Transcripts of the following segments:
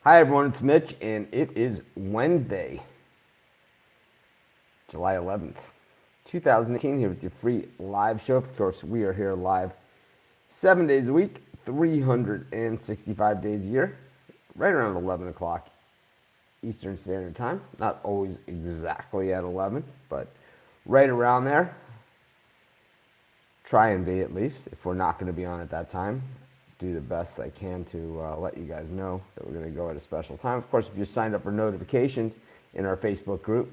Hi everyone, it's Mitch, and it is Wednesday, July 11th, 2018, here with your free live show. Of course, we are here live 7 days a week, 365 days a year, right around 11 o'clock Eastern Standard Time. Not always exactly at 11, but right around there. Try and be, at least. If we're not going to be on at that time, do the best I can to let you guys know that we're going to go at a special time. Of course, if you're signed up for notifications in our Facebook group,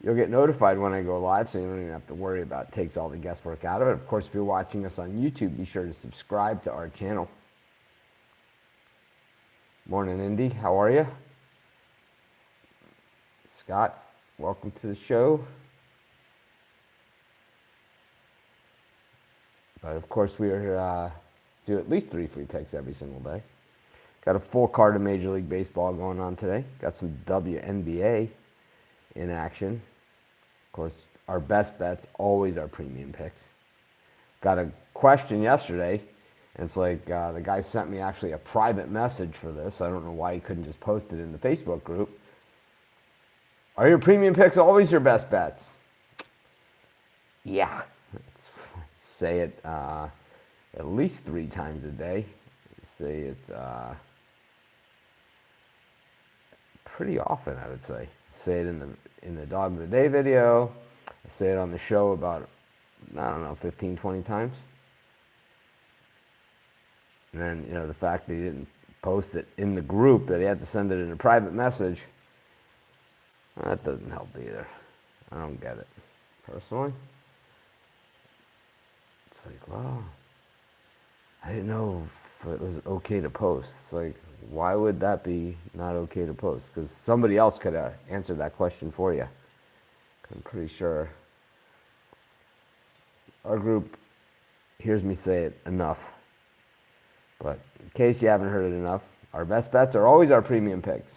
you'll get notified when I go live, so you don't even have to worry about it. It takes all the guesswork out of it. Of course, if you're watching us on YouTube, be sure to subscribe to our channel. Morning, Indy. How are you? Scott, welcome to the show. But of course, we are here do at least 3 free picks every single day. Got a full card of Major League Baseball going on today. Got some WNBA in action. Of course, our best bets, always our premium picks. Got a question yesterday, and it's like the guy sent me actually a private message for this. I don't know why he couldn't just post it in the Facebook group. Are your premium picks always your best bets? Yeah. Say it at least 3 times a day. Say it pretty often, I would say. Say it in the Dog of the Day video. I say it on the show about, 15, 20 times. And then, the fact that he didn't post it in the group, that he had to send it in a private message, that doesn't help either. I don't get it, personally. It's like, well, I didn't know if it was okay to post. It's like, why would that be not okay to post? Because somebody else could have answered that question for you. I'm pretty sure our group hears me say it enough. But in case you haven't heard it enough, our best bets are always our premium picks.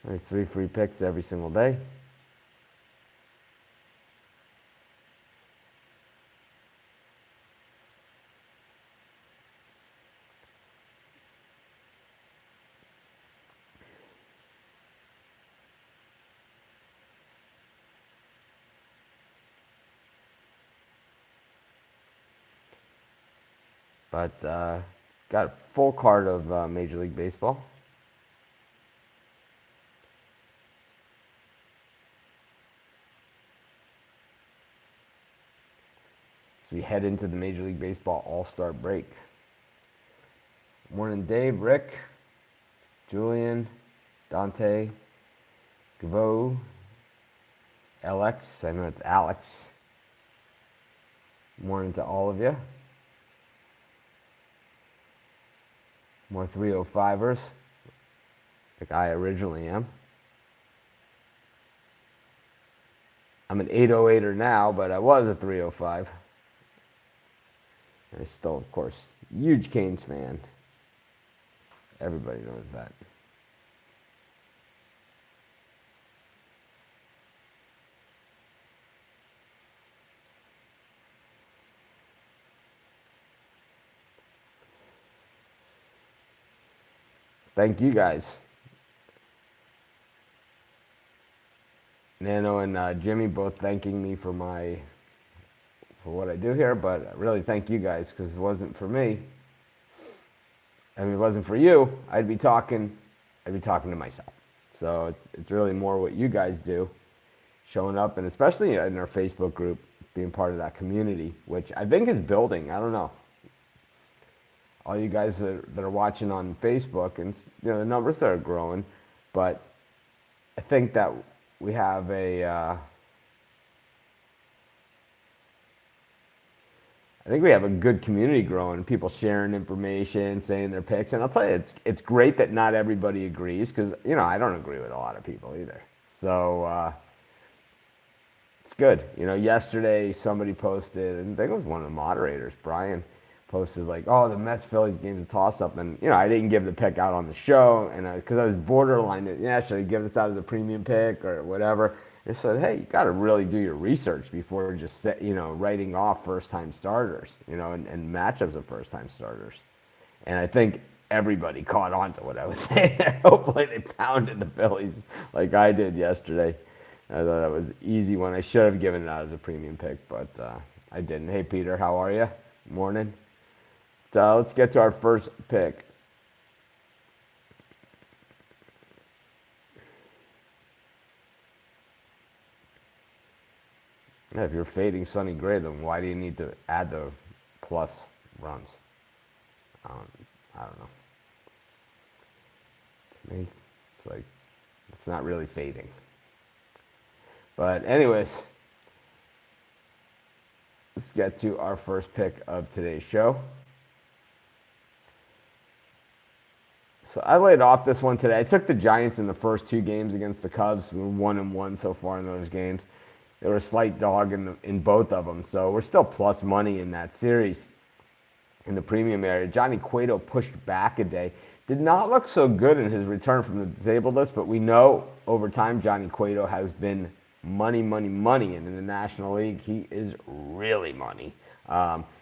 There's 3 free picks every single day. But got a full card of Major League Baseball. As we head into the Major League Baseball All-Star break. Morning, Dave, Rick, Julian, Dante, Gavo, LX. I know it's Alex. Morning to all of you. More 305ers, like I originally am. I'm an 808er now, but I was a 305. And I'm still, of course, huge Canes fan. Everybody knows that. Thank you guys. Nano and Jimmy both thanking me for what I do here, but really thank you guys, because if it wasn't for me, if it wasn't for you, I'd be talking to myself. So it's really more what you guys do, showing up, and especially in our Facebook group, being part of that community, which I think is building. I don't know. All you guys that are watching on Facebook, and the numbers are growing, but I think that we have a good community growing. People sharing information, saying their picks, and I'll tell you, it's great that not everybody agrees, because I don't agree with a lot of people either. So it's good. Yesterday somebody posted, and I think it was one of the moderators, Brian, posted like, oh, the Mets-Phillies game's a toss-up, and I didn't give the pick out on the show, and because I was borderline, should I give this out as a premium pick or whatever? They said, hey, you got to really do your research before just writing off first-time starters, and matchups of first-time starters. And I think everybody caught on to what I was saying there. Hopefully they pounded the Phillies like I did yesterday. I thought that was an easy one. I should have given it out as a premium pick, but I didn't. Hey, Peter, how are you? Morning. So let's get to our first pick. Yeah, if you're fading Sonny Gray, then why do you need to add the plus runs? I don't know. To me, it's like, it's not really fading. But anyways, let's get to our first pick of today's show. So I laid off this one today. I took the Giants in the first two games against the Cubs. We were 1-1 so far in those games. They were a slight dog in both of them. So we're still plus money in that series in the premium area. Johnny Cueto pushed back a day. Did not look so good in his return from the disabled list, but we know over time Johnny Cueto has been money. And in the National League, he is really money.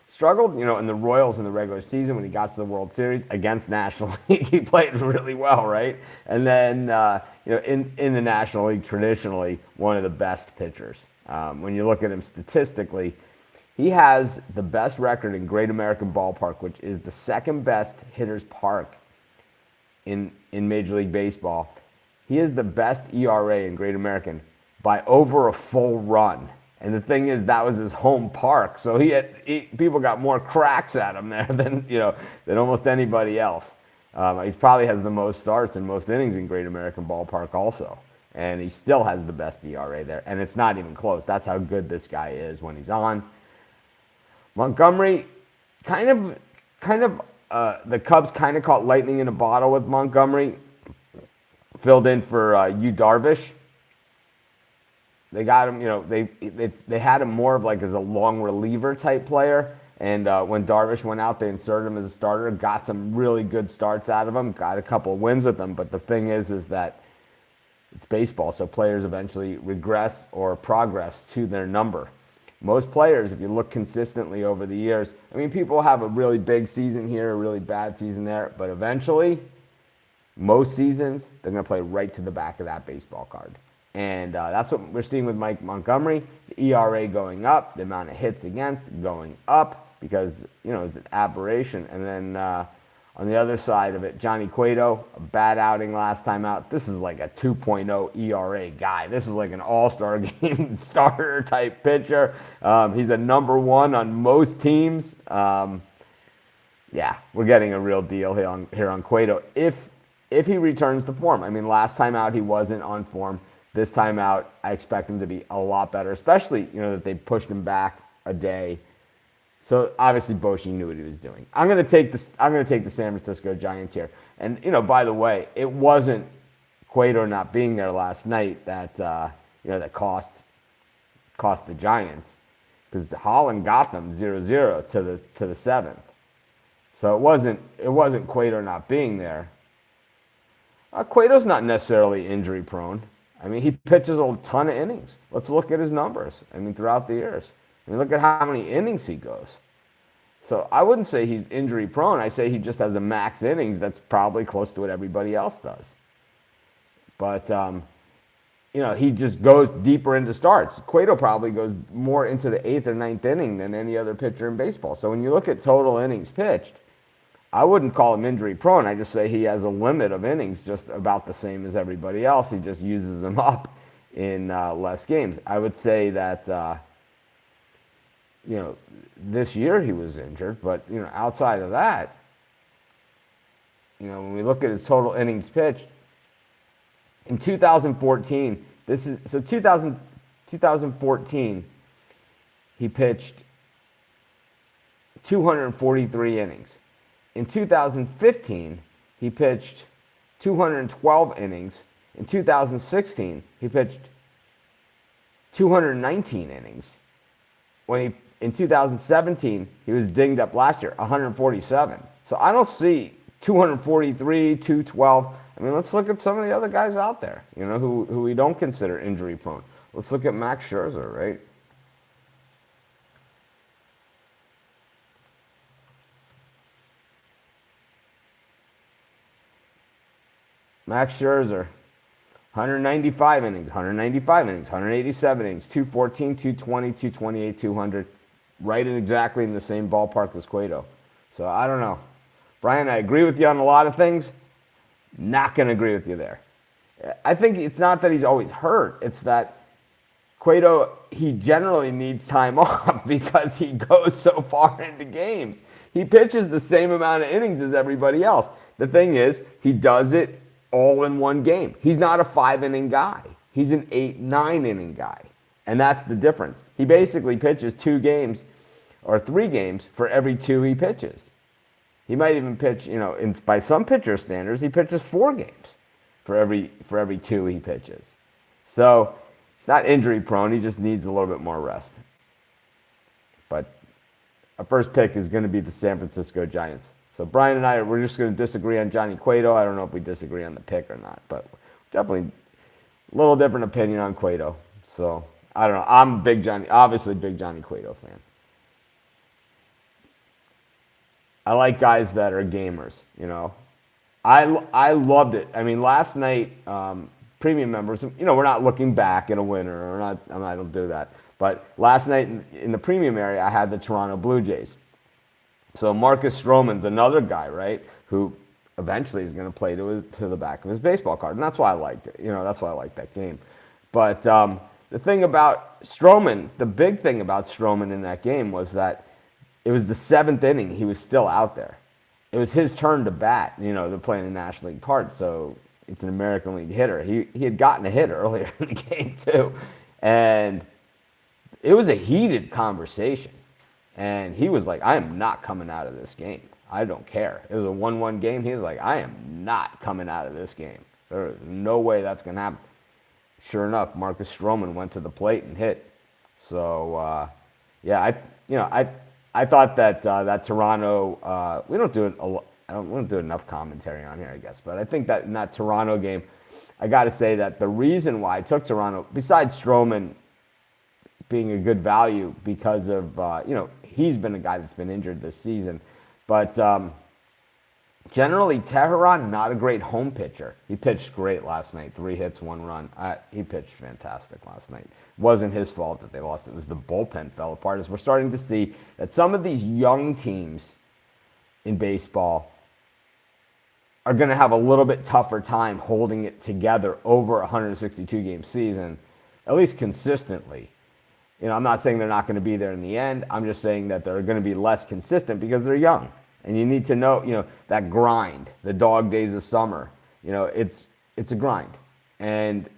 Struggled, in the Royals in the regular season when he got to the World Series against National League. He played really well, right? And then, in the National League, traditionally, one of the best pitchers. When you look at him statistically, he has the best record in Great American Ballpark, which is the second best hitter's park in Major League Baseball. He is the best ERA in Great American by over a full run. And the thing is, that was his home park, so people got more cracks at him there than almost anybody else. He probably has the most starts and most innings in Great American Ballpark also, and he still has the best ERA there, and it's not even close. That's how good this guy is when he's on. Montgomery, the Cubs kind of caught lightning in a bottle with Montgomery. Filled in for Yu Darvish. They got him, they had him more of like as a long reliever type player. And when Darvish went out, they inserted him as a starter, got some really good starts out of him, got a couple of wins with him. But the thing is that it's baseball, so players eventually regress or progress to their number. Most players, if you look consistently over the years, people have a really big season here, a really bad season there, but eventually, most seasons, they're going to play right to the back of that baseball card. And that's what we're seeing with Mike Montgomery. The ERA going up, the amount of hits against going up because, it's an aberration. And then on the other side of it, Johnny Cueto, a bad outing last time out. This is like a 2.0 ERA guy. This is like an all-star game starter type pitcher. He's a number one on most teams. We're getting a real deal here on Cueto if he returns to form. Last time out he wasn't on form. This time out, I expect him to be a lot better, especially, that they pushed him back a day. So obviously Boshi knew what he was doing. I'm going to take the San Francisco Giants here. And, by the way, it wasn't Cueto not being there last night that that cost the Giants, because Holland got them 0-0 to the seventh. So it wasn't Cueto not being there. Cueto's not necessarily injury prone. He pitches a ton of innings. Let's look at his numbers. Throughout the years. Look at how many innings he goes. So I wouldn't say he's injury prone. I say he just has a max innings that's probably close to what everybody else does. But, he just goes deeper into starts. Cueto probably goes more into the 8th or 9th inning than any other pitcher in baseball. So when you look at total innings pitched, I wouldn't call him injury prone. I just say he has a limit of innings just about the same as everybody else. He just uses them up in less games. I would say that, this year he was injured, but, outside of that, when we look at his total innings pitched, in 2014, 2014, he pitched 243 innings. In 2015, he pitched 212 innings. In 2016, he pitched 219 innings. In 2017, he was dinged up last year, 147. So I don't see 243, 212. Let's look at some of the other guys out there, who we don't consider injury prone. Let's look at Max Scherzer, right? Max Scherzer, 195 innings, 195 innings, 187 innings, 214, 220, 228, 200. Right exactly in the same ballpark as Cueto. So I don't know. Brian, I agree with you on a lot of things. Not going to agree with you there. I think it's not that he's always hurt. It's that Cueto, he generally needs time off because he goes so far into games. He pitches the same amount of innings as everybody else. The thing is, he does it all in one game. He's not a 5-inning guy. He's an 8, 9-inning guy. And that's the difference. He basically pitches 2 games or 3 games for every 2 he pitches. He might even pitch, by some pitcher standards, he pitches 4 games for every 2 he pitches. So he's not injury prone. He just needs a little bit more rest. But our first pick is going to be the San Francisco Giants. So Brian and I, we're just going to disagree on Johnny Cueto. I don't know if we disagree on the pick or not, but definitely a little different opinion on Cueto. So I don't know. I'm obviously big Johnny Cueto fan. I like guys that are gamers, I loved it. I mean, last night, premium members, we're not looking back at a winner, I don't do that. But last night in the premium area, I had the Toronto Blue Jays. So Marcus Stroman's another guy, right, who eventually is going to play to the back of his baseball card. And that's why I liked it. That's why I liked that game. But the thing about Stroman, the big thing about Stroman in that game was that it was the 7th inning. He was still out there. It was his turn to bat. They're playing a National League part, so it's an American League hitter. He had gotten a hit earlier in the game, too. And it was a heated conversation. And he was like, I am not coming out of this game. I don't care. It was a 1-1 game. He was like, I am not coming out of this game. There's no way that's going to happen. Sure enough, Marcus Stroman went to the plate and hit. So, I thought that that Toronto, we don't do enough commentary on here, I guess. But I think that in that Toronto game, I got to say that the reason why I took Toronto, besides Stroman being a good value because of, he's been a guy that's been injured this season. But generally, Tehran, not a great home pitcher. He pitched great last night. 3 hits, 1 run. He pitched fantastic last night. It wasn't his fault that they lost. It was the bullpen fell apart. As we're starting to see that some of these young teams in baseball are going to have a little bit tougher time holding it together over a 162-game season, at least consistently. I'm not saying they're not going to be there in the end. I'm just saying that they're going to be less consistent because they're young. And you need to know, that grind, the dog days of summer, it's a grind. And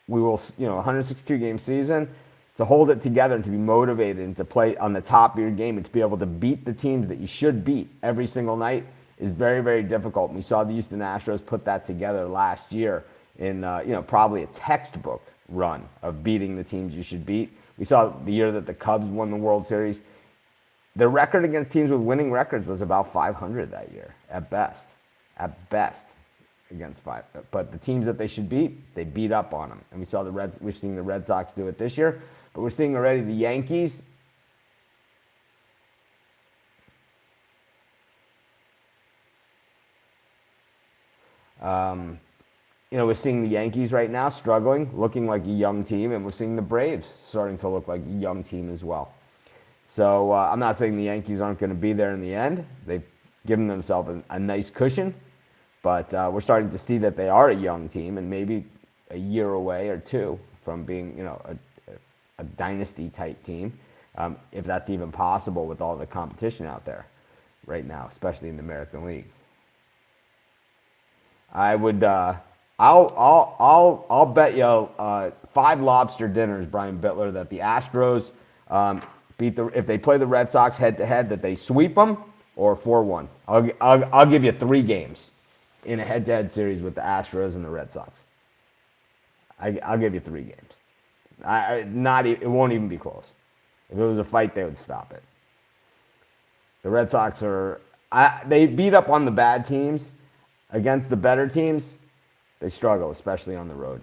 we will, 162-game season, to hold it together and to be motivated and to play on the top of your game and to be able to beat the teams that you should beat every single night is very, very difficult. And we saw the Houston Astros put that together last year in, probably a textbook run of beating the teams you should beat. We saw the year that the Cubs won the World Series. Their record against teams with winning records was about 500 that year, at best. At best, against 5. But the teams that they should beat, they beat up on them. And we're seeing the Red Sox do it this year. But we're seeing already the Yankees. We're seeing the Yankees right now struggling, looking like a young team, and we're seeing the Braves starting to look like a young team as well. So I'm not saying the Yankees aren't going to be there in the end. They've given themselves a nice cushion, but we're starting to see that they are a young team and maybe a year away or 2 from being, a dynasty-type team, if that's even possible with all the competition out there right now, especially in the American League. I would, I'll bet you 5 lobster dinners, Brian Bittler, that the Astros if they play the Red Sox head-to-head, that they sweep them, or 4-1. I'll give you 3 games in a head-to-head series with the Astros and the Red Sox. I'll give you 3 games. It won't even be close. If it was a fight, they would stop it. The Red Sox they beat up on the bad teams. Against the better teams, they struggle, especially on the road.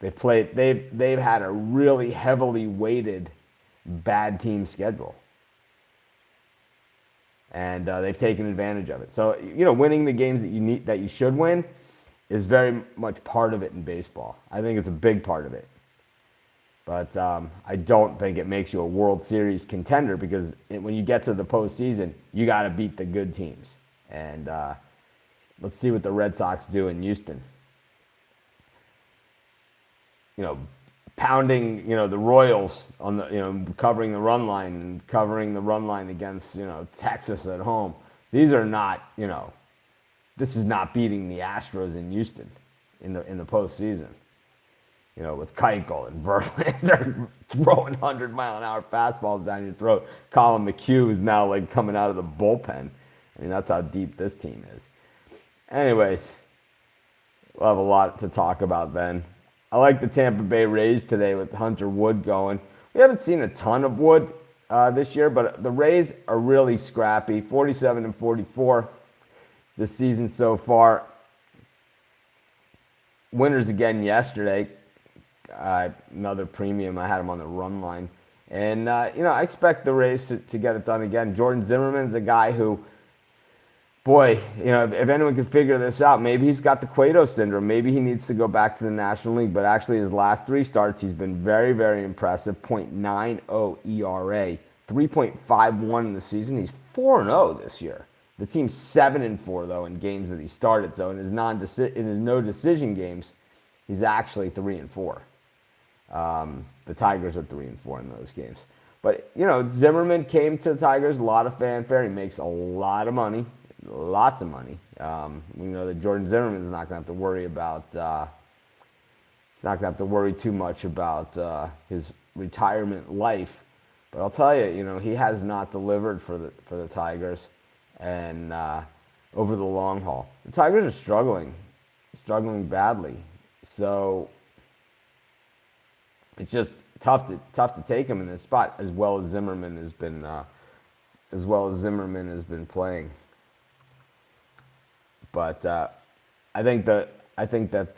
They've had a really heavily weighted bad team schedule, and they've taken advantage of it. So winning the games that you should win is very much part of it in baseball. I think it's a big part of it. But I don't think it makes you a World Series contender, because when you get to the postseason, you got to beat the good teams. And let's see what the Red Sox do in Houston. Pounding, the Royals on the, covering the run line and covering the run line against, Texas at home. These are not, this is not beating the Astros in Houston in the postseason. With Keuchel and Verlander throwing 100-mile-an-hour fastballs down your throat. Colin McHugh is now like coming out of the bullpen. I mean, that's how deep this team is. Anyways, we'll have a lot to talk about then. I like the Tampa Bay Rays today with Hunter Wood going. We haven't seen a ton of Wood this year, but the Rays are really scrappy. 47-44 this season so far. Winners again yesterday. Another premium. I had them on the run line. And, I expect the Rays to get it done again. Jordan Zimmerman's a guy who, boy, if anyone can figure this out, maybe he's got the Cueto syndrome. Maybe he needs to go back to the National League. But actually, his last 3 starts, he's been very, very impressive. .90 ERA, 3.51 in the season. He's 4-0 this year. The team's 7-4, though, in games that he started. So in his no-decision games, he's actually 3-4. The Tigers are 3-4 in those games. But, Zimmerman came to the Tigers, a lot of fanfare. He makes a lot of money, lots of money. We know that Jordan Zimmerman's not going to have to worry about, he's not going to have to worry too much about his retirement life. But I'll tell you, he has not delivered for the Tigers and over the long haul. The Tigers are struggling badly. So it's just tough to take him in this spot, as well as Zimmerman has been playing. But I think that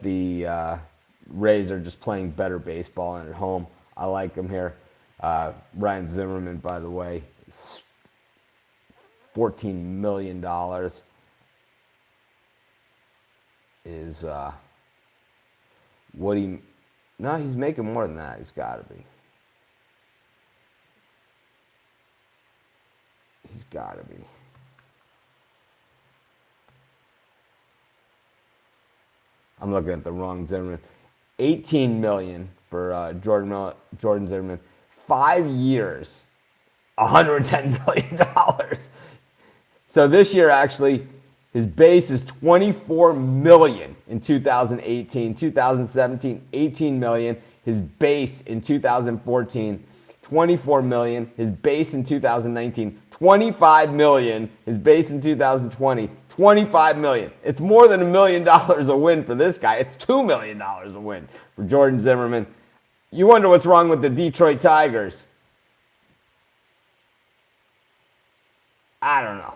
the Rays are just playing better baseball, and at home, I like them here. Ryan Zimmerman, by the way, $14 million is what he... No, he's making more than that. He's got to be. He's got to be. I'm looking at the wrong Zimmerman. $18 million for Jordan Zimmerman. 5 years, $110 million. So this year, actually, his base is $24 million in 2018. 2017, $18 million. His base in 2014, $24 million. His base in 2019, $25 million. His base in 2020, $25 million. It's more than $1 million a win for this guy. It's $2 million a win for Jordan Zimmerman. You wonder what's wrong with the Detroit Tigers. I don't know.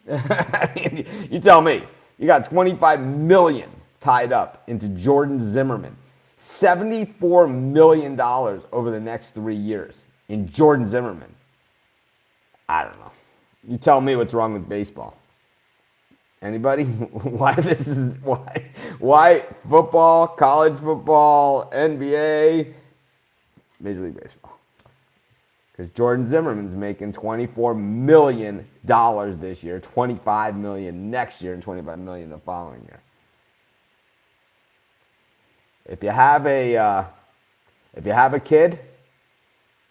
I mean, you tell me. You got $25 million tied up into Jordan Zimmerman. $74 million over the next 3 years in Jordan Zimmerman. I don't know. You tell me what's wrong with baseball. Anybody? Why football, college football, NBA, Major League Baseball? Because Jordan Zimmerman's making $24 million this year, $25 million next year, and $25 million the following year. If you have a kid,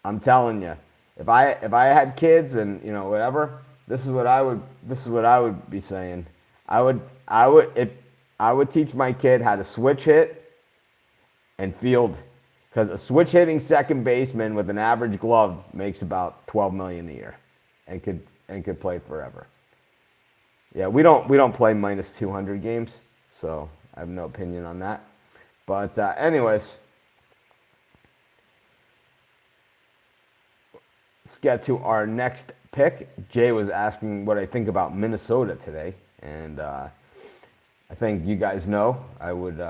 I'm telling you, if I had kids and whatever, this is what I would be saying. I would teach my kid how to switch hit and field, because a switch hitting second baseman with an average glove makes about $12 million a year, and could play forever. Yeah, we don't play minus 200 games, so I have no opinion on that. But anyways, let's get to our next pick, Jay was asking what I think about Minnesota today. And I think you guys know I would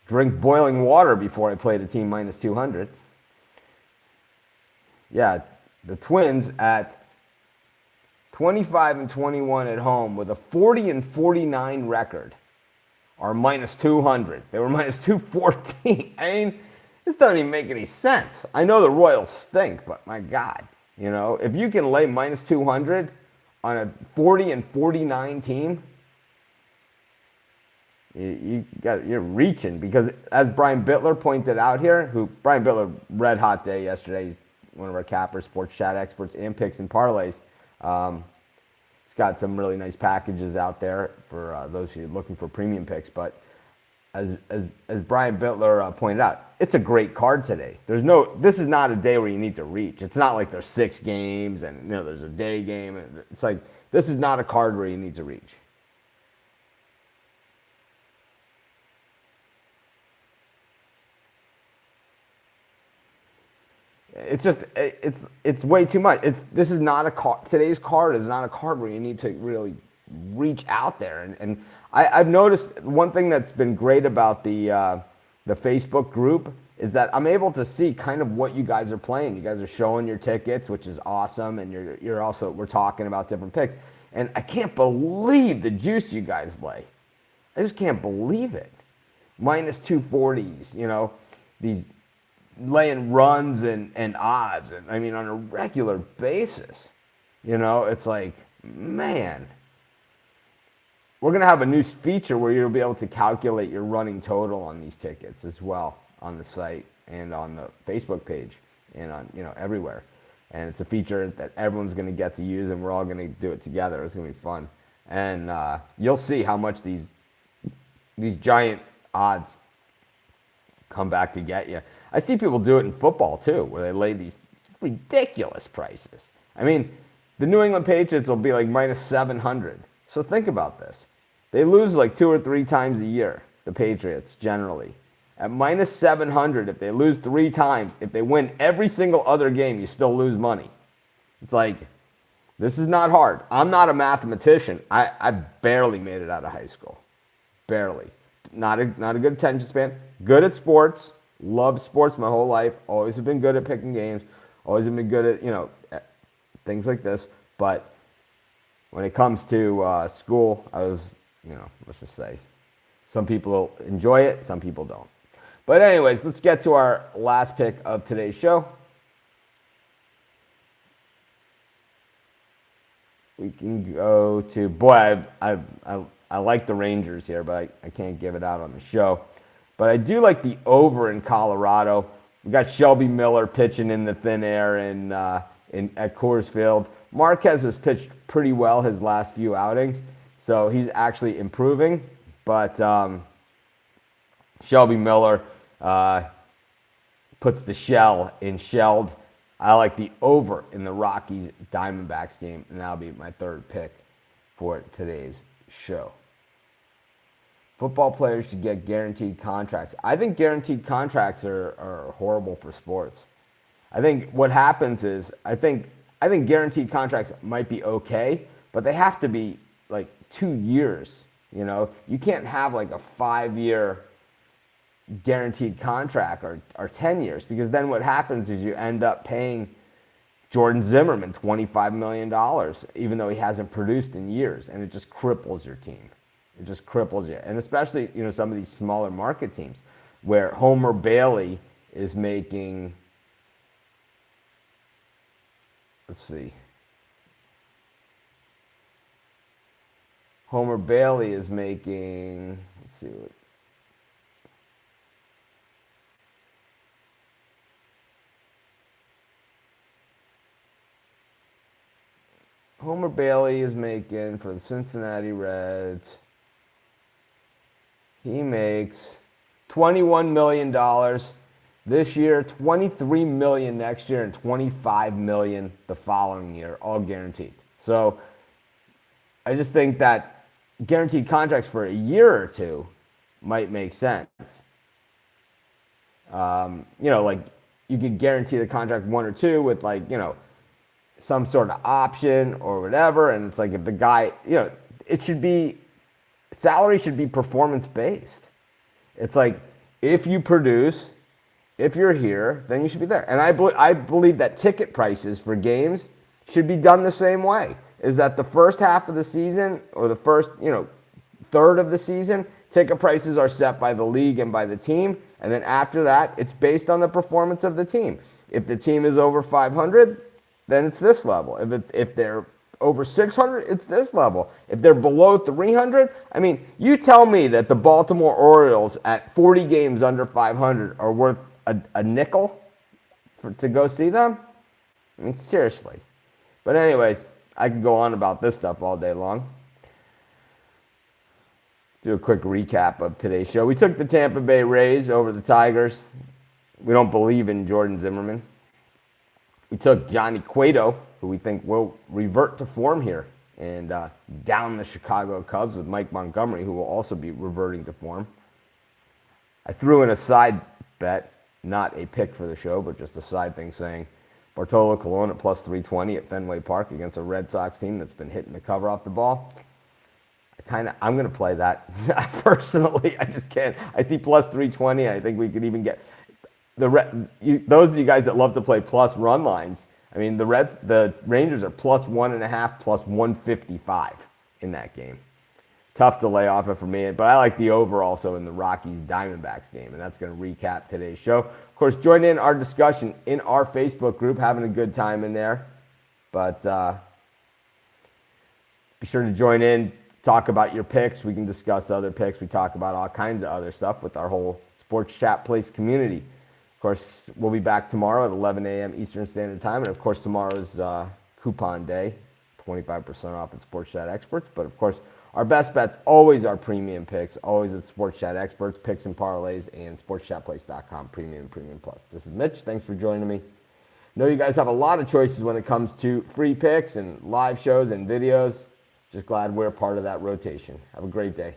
drink boiling water before I played a team minus 200. Yeah, the Twins at 25-21 at home with a 40-49 record are minus 200. They were minus 214. I mean, this doesn't even make any sense. I know the Royals stink, but my God, if you can lay minus 200 on a 40-49 team, you're reaching, because as Brian Bittler pointed out here, Brian Bittler, red hot day yesterday. He's one of our cappers, sports chat experts, and picks and parlays. He's got some really nice packages out there for those who are looking for premium picks. But as Brian Bittler pointed out, it's a great card today. This is not a day where you need to reach. It's not like there's 6 games and there's a day game. It's like, this is not a card where you need to reach. It's just it's way too much. This is not a card. Today's card is not a card where you need to really reach out there. And I've noticed one thing that's been great about the Facebook group is that I'm able to see kind of what you guys are playing. You guys are showing your tickets, which is awesome, and we're talking about different picks. And I can't believe the juice you guys lay. I just can't believe it. Minus 240s, these laying runs and odds, and I mean on a regular basis. It's like, man, we're gonna have a new feature where you'll be able to calculate your running total on these tickets as well on the site and on the Facebook page and on everywhere. And it's a feature that everyone's gonna get to use, and we're all gonna do it together. It's gonna be fun, and you'll see how much these giant odds come back to get you. I see people do it in football too, where they lay these ridiculous prices. I mean, the New England Patriots will be like minus 700. So think about this. They lose like 2 or 3 times a year, the Patriots generally. At minus 700, if they lose 3 times, if they win every single other game, you still lose money. It's like, this is not hard. I'm not a mathematician. I barely made it out of high school. Barely. Not a good attention span. Good at sports. Loved sports my whole life. Always have been good at picking games. Always have been good at, things like this. But when it comes to school, I was, let's just say, some people enjoy it, some people don't. But anyways, let's get to our last pick of today's show. We can go to, boy, I like the Rangers here, but I can't give it out on the show. But I do like the over in Colorado. We got Shelby Miller pitching in the thin air at Coors Field. Marquez has pitched pretty well his last few outings, so he's actually improving. But Shelby Miller puts the shell in shelled. I like the over in the Rockies Diamondbacks game, and that'll be my third pick for today's show. Football players should get guaranteed contracts. I think guaranteed contracts are horrible for sports. I think what happens is, I think guaranteed contracts might be okay, but they have to be like 2 years. You can't have like a 5-year guaranteed contract or 10 years, because then what happens is you end up paying Jordan Zimmerman $25 million, even though he hasn't produced in years, and it just cripples your team. It just cripples you. And especially, some of these smaller market teams where Homer Bailey is making, Homer Bailey is making, Homer Bailey is making for the Cincinnati Reds, he makes $21 million this year, $23 million next year, and $25 million the following year, all guaranteed. So I just think that guaranteed contracts for a year or two might make sense. Like you could guarantee the contract 1 or 2 with some sort of option or whatever. And it's like if the guy, it should be, salary should be performance based. It's like if you produce, if you're here, then you should be there. And I believe that ticket prices for games should be done the same way. Is that the first half of the season or the first, third of the season, ticket prices are set by the league and by the team. And then after that, it's based on the performance of the team. If the team is over 500, then it's this level. If they're over 600, it's this level. If they're below 300, I mean, you tell me that the Baltimore Orioles at 40 games under 500 are worth a nickel to go see them? I mean, seriously. But anyways, I can go on about this stuff all day long. Do a quick recap of today's show. We took the Tampa Bay Rays over the Tigers. We don't believe in Jordan Zimmerman. We took Johnny Cueto, who we think will revert to form here, and down the Chicago Cubs with Mike Montgomery, who will also be reverting to form. I threw in a side bet, not a pick for the show, but just a side thing saying Bartolo Colon at plus 320 at Fenway Park against a Red Sox team that's been hitting the cover off the ball. I'm going to play that. Personally, I just can't. I see plus 320. I think we could even get those of you guys that love to play plus run lines. I mean, the Rangers are plus 1.5, plus 155 in that game. Tough to lay off it for me, but I like the over also in the Rockies-Diamondbacks game, and that's going to recap today's show. Of course, join in our discussion in our Facebook group, having a good time in there. But be sure to join in, talk about your picks. We can discuss other picks. We talk about all kinds of other stuff with our whole Sports Chat Place community. Of course, we'll be back tomorrow at 11 a.m. Eastern Standard Time, and of course, tomorrow's coupon day, 25% off at Sports Chat Experts. But of course, our best bets always are premium picks, always at Sports Chat Experts, picks and parlays, and sportschatplace.com, premium plus. This is Mitch. Thanks for joining me. I know you guys have a lot of choices when it comes to free picks and live shows and videos. Just glad we're part of that rotation. Have a great day.